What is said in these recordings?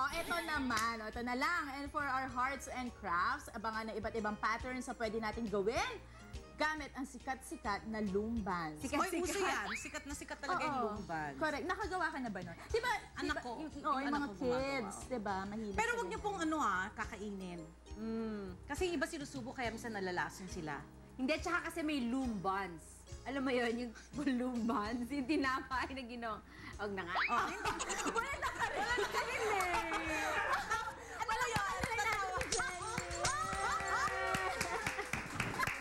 Ito naman. Ito na lang. And for our arts and crafts, abangan ng iba't ibang patterns na pwede natin gawin gamit ang sikat-sikat na lumban. Hoy, uso yan. Sikat na sikat talaga yung lumban. Correct. Nakagawa ka na ba nun? Diba, Anak ko. yung mga kids, diba, mahilig. Pero wag niyo pong kakainin. Kasi yung iba sinusubo kaya minsan nalalason sila. Hindi, tsaka kasi may loom buns. Alam mo yun, yung loom buns, yung tinapay na ginawang. Huwag na nga. Wala na ka rin. Wala na ka rin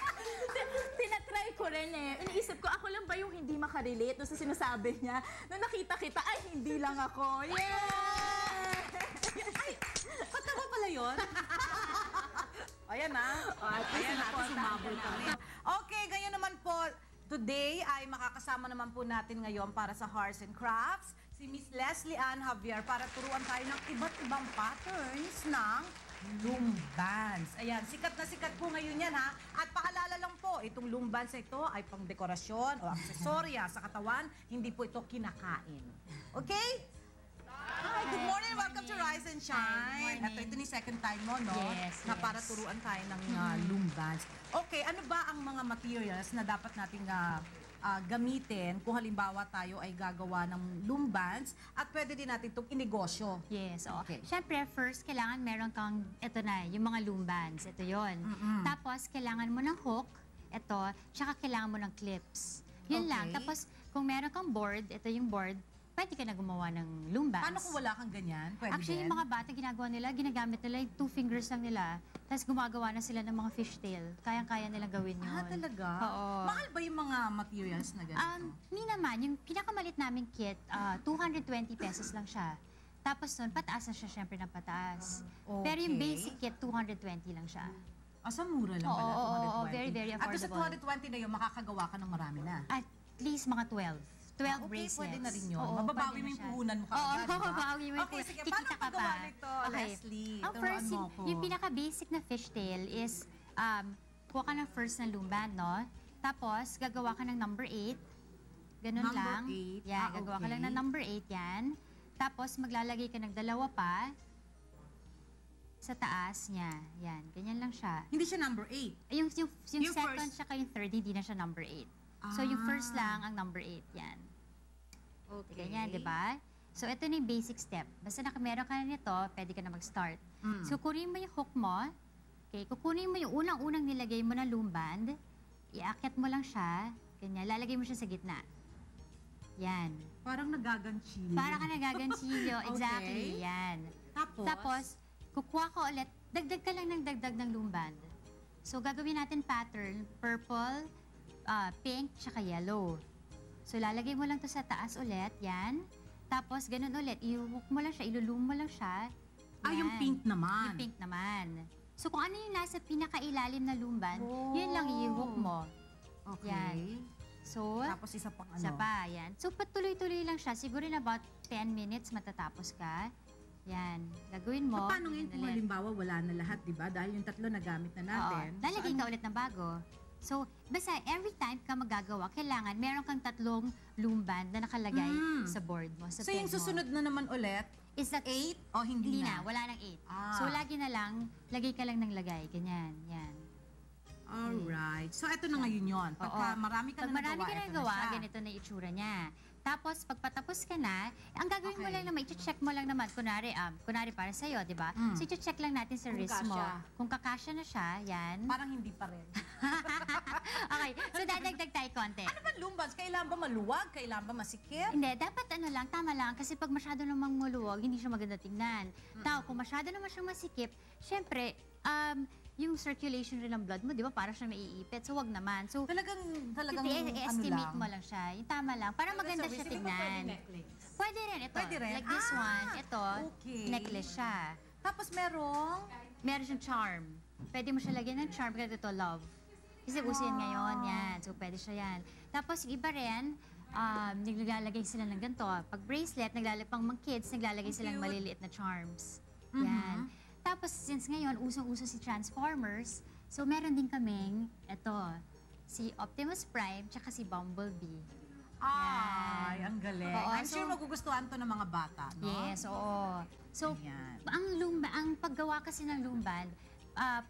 Ano yun? Tinatry ko rin Iniisip ko, ako lang ba yung hindi makarelate doon sa sinasabi niya? Nung nakita kita, ay, hindi lang ako. Yeah! Ay, patama pala yun? Ayan ayan natin, sumabol kami. Okay, ganyan naman po. Today ay makakasama naman po natin ngayon para sa Arts and Crafts si Miss Leslie Ann Javier para turuan tayo ng iba't ibang patterns ng lumbans. Ayan, sikat na sikat po ngayon yan ha. At paalala lang po, itong lumbans ito ay pang dekorasyon o aksesorya sa katawan, hindi po ito kinakain. Okay? Hi, good morning. Welcome to Rise and Shine. At ito ni second time mo, no? Yes, na para turuan tayo ng lumbans. Okay, ano ba ang mga materials na dapat nating gamitin kung halimbawa tayo ay gagawa ng lumbans at pwede din natin itong inegosyo? Yes, Okay. Siyempre, first, kailangan meron kang, ito na, yung mga lumbans. Ito yon. Tapos, kailangan mo ng hook, ito, tsaka kailangan mo ng clips. Yun lang. Tapos, kung meron kang board, ito yung board, pwede ka na gumawa ng lumbans. Paano kung wala kang ganyan? Pwede Actually, din? yung mga bata, ginagawa nila, ginagamit nila yung 2 fingers lang nila. Tapos gumagawa na sila ng mga fishtail. Kayang-kaya nilang gawin yun. Talaga? Oo. Mahal ba yung mga materials na ganito? Mi naman, yung pinakamalit naming kit, 220 pesos lang siya. Tapos nun, pataas na siya syempre ng pataas. Pero yung basic kit, 220 lang siya. Sa mura lang Oo, pala, 220. oo, very, very At sa affordable. 220 na yun, makakagawa ka ng marami na. At least mga 12. 12 Okay, bracelets. pwede na rin yun. Oo, Mababawi pwede mo na yung siya. puhunan mo Oo, kaagad, diba? mababawi mo yung Okay, sige. kikita Paano ka paggawa pa. nito, Okay. Leslie? Ang Turuan first, mo ako. yung pinaka-basic na fishtail is, kuha ka ng first na lumban, no? Tapos, gagawa ka ng number 8. Ganun Number lang. 8? Yan, gagawa ka lang ng number 8 yan. Tapos, maglalagay ka ng dalawa pa sa taas niya. Yan, ganyan lang siya. Hindi siya number 8. Yung Yung second first- tsaka yung third, hindi na siya number 8. So, yung first lang ang number 8, yan. Okay. Ganyan, di ba? So, ito na yung basic step. Basta meron ka na nito, pwede ka na mag-start. So, kunin mo yung hook mo. Okay, kukunin mo yung unang-unang nilagay mo na lumband. Iakyat mo lang siya. Ganyan, lalagay mo siya sa gitna. Yan. Parang nagaganchili. Para ka nagaganchilyo. Exactly, Okay. yan. Tapos? Kukuha ka ulit. Dagdag ka lang ng dagdag ng lumband. So, gagawin natin pattern, purple, pink, tsaka yellow. So, lalagay mo lang to sa taas ulit, yan. Tapos, ganun ulit, i-hook mo lang siya, ilulum mo lang siya. Yung Yan. pink naman. Yung pink naman. So, kung ano yung nasa pinakailalim na lumban, yun lang i-hook mo. Okay. Yan. So, Tapos isa pang isa pa, yan. So, patuloy-tuloy lang siya. Siguro in about 10 minutes matatapos ka. Yan. Gagawin mo. Paano ngayon kung ulit. halimbawa wala na lahat, di ba? Dahil yung tatlo nagamit na natin. Oo. Lalagay ka ulit ng bago. So, basta every time ka magagawa, kailangan meron kang 3 lumband na nakalagay sa board mo, sa So yung peg mo. susunod na naman ulit, Is that 8 o hindi na? Wala nang 8. Ah. So, lagi na lang, lagay ka lang ng lagay. Ganyan, yan. Alright. So ito na ngayon yun. Pagka marami ka Pag na marami nagawa, ka na ito nagawa, na siya. ganito na itsura niya. Tapos, pag patapos ka na, ang gagawin mo Okay. lang naman, i-check mo lang naman, kunwari para sa'yo, di ba? So, i-check lang natin sa Kung wrist mo. kasya. Kung kakasya na siya, yan. Parang hindi pa rin. Okay, so dadagdag tayo konti. Ano ba lumbans? Kailangan ba maluwag? Kailangan ba masikip? Hindi, dapat lang, tama lang. Kasi pag masyado namang muluwag, hindi siya maganda tingnan. Tao, kung masyado naman siyang masikip, syempre, yung circulation rin ng blood mo, di ba, para siya maiipit. So, wag naman. So, Talagang i-estimate ano mo lang siya. Yung tama lang. Para maganda siya tignan. Pwede rin, ito. Pwede rin? Like this one. Ito, okay. necklace siya. Tapos merong... Meron siyang charm. Pwede mo siya lagyan ng charm kasi ito, love. Kasi uso yan ngayon, yan. So, pwede siya yan. Tapos, yung iba rin, naglalagay sila ng ganito. Pag bracelet, pang mga kids, naglalagay sila ng maliliit na charms. Yan. Tapos, since ngayon, usong-uso si Transformers, so meron din kaming, ito, si Optimus Prime, tsaka si Bumblebee. Ay, ang galing. Oo, I'm so- sure magugustuhan to ng mga bata, no? Yes, oo. So, Ayan. ang paggawa kasi ng lumban,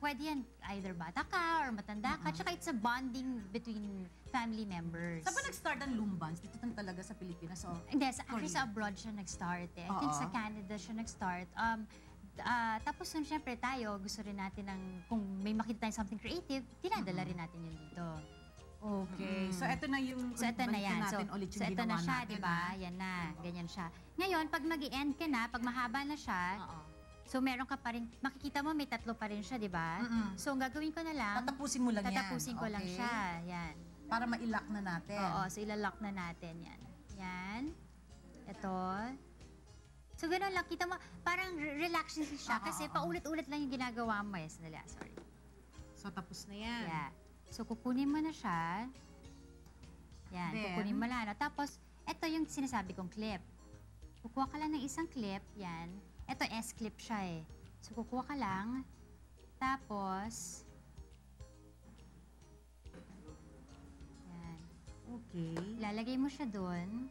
pwede yan either bata ka or matanda ka. Tsaka it's a bonding between family members. Saan ba nag-start ang Lumbans? Dito lang talaga sa Pilipinas. So, Hindi, actually Korea. sa abroad siya nag-start eh. I think Oo. sa Canada siya nag-start. Tapos nun, syempre tayo, gusto rin natin kung may makita tayong something creative, dinadala rin natin yun dito. okay. So, ito na yung... So, ito na yan. natin ulit yung ito na ginawa siya, natin, di ba? ah. Yan na, ganyan siya. Ngayon, pag mag-i-end ka na, pag mahaba na siya, so meron ka pa rin, makikita mo may 3 pa rin siya, di ba? So, ang gagawin ko na lang, Tatapusin mo lang yan. tatapusin ko lang Okay? siya. Yan. Para mailak na natin. Oo, so ilalock na natin yan. Yan. Ito. So, gano'n lang. Kita mo, parang relaxing siya kasi paulit-ulit lang yung ginagawa mo. Yes, dali. Sorry. So, tapos na yan. Yeah. So, kukunin mo na siya. Yan, Then? kukunin mo lang. Tapos, ito yung sinasabi kong clip. Kukuha ka lang ng isang clip. Yan. Ito, S-clip siya eh. So, kukuha ka lang. Tapos, yan. Okay. Lalagay mo siya doon.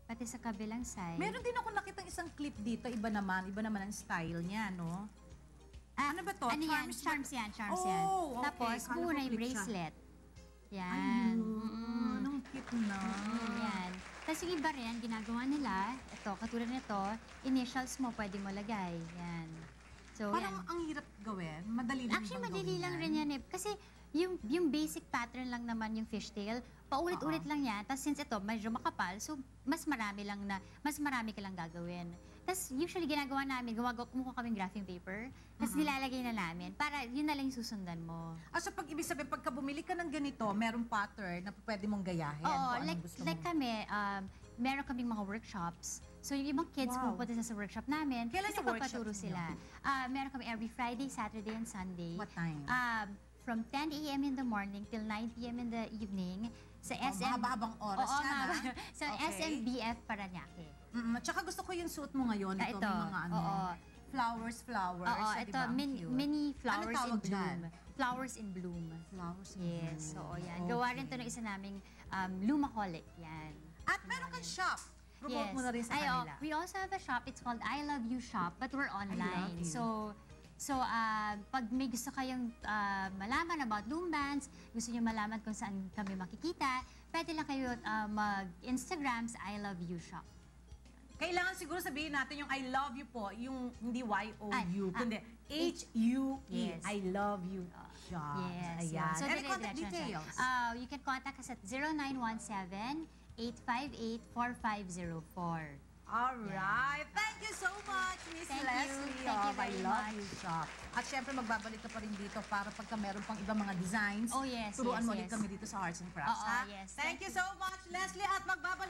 Pati sa kabilang side. Meron din ako nakitang isang clip dito. Iba naman ang style niya, no? Ano ba to? Ano yan? Charms ba? Charms yan, charms Oh, yan. okay. Tapos, Kala buo ko na yung clip siya. bracelet. Yan. Ayun. Anong cute na. Yan. Tapos yung iba rin, ginagawa nila, ito, katulad nito, initials mo, pwede mo lagay. Yan. So, Parang yan. ang hirap gawin. Madali lang Actually, bang madali gawin lang rin yan eh. Kasi yung basic pattern lang naman yung fishtail, paulit-ulit lang yan. Tapos since ito, medyo makapal, so mas marami ka lang gagawin. Tapos usually ginagawa namin, kumuha kaming graphing paper, tapos nilalagay na namin para yun na lang yung susundan mo. So pag ibig sabihin, pagka bumili ka ng ganito, merong pattern na pwede mong gayahin. Oo, kung anong like, gusto like mo. kami, meron kaming mga workshops. So yung ibang kids Wow. pupunta sa workshop namin, Kailan kasi yung workshops papaturo niyo? sila. Meron kami every Friday, Saturday, and Sunday. What time? From 10 a.m. in the morning till 9 p.m. in the evening sa SM. mahaba-habang oras Oo, yan, mahaba. ha? Sa Okay. SMBF Paranaque. Tsaka gusto ko yung suit mo ngayon. Ito, Ito, may mga ano. oo. Flowers. Oo, di ito, ba? Ang cute. mini flowers in tawag bloom. dyan? Flowers in bloom. Flowers. Yes, oo, yan. Okay. Gawa rin to ng isa naming Lumaholic, yan. At meron kang shop. Promote Yes. mo na rin sa Ay, oh, kanila. we also have a shop. It's called I Love You Shop, but we're online. You. So, pag may gusto kayong malaman about loom bands, gusto niyo malaman kung saan kami makikita, pwede lang kayo mag-Instagram sa I Love You Shop. Kailangan siguro sabihin natin yung I love you po, yung hindi Y-O-U, Ay, kundi H-U-E. Yes. I love you shop. Yes. Ayan. So, Any contact dire-diretso na siya. details? You can contact us at 0917-858-4504. Alright. Thank you so much, Miss Thank you. Leslie. Thank you of I very love much. you shop. At syempre, magbabalik ka pa rin dito para pagka meron pang ibang mga designs, Oh, yes, turuan yes, mo ulit yes. kami dito sa Arts and Crafts. Oo, ha? yes. Thank you so much, Leslie. At magbabalik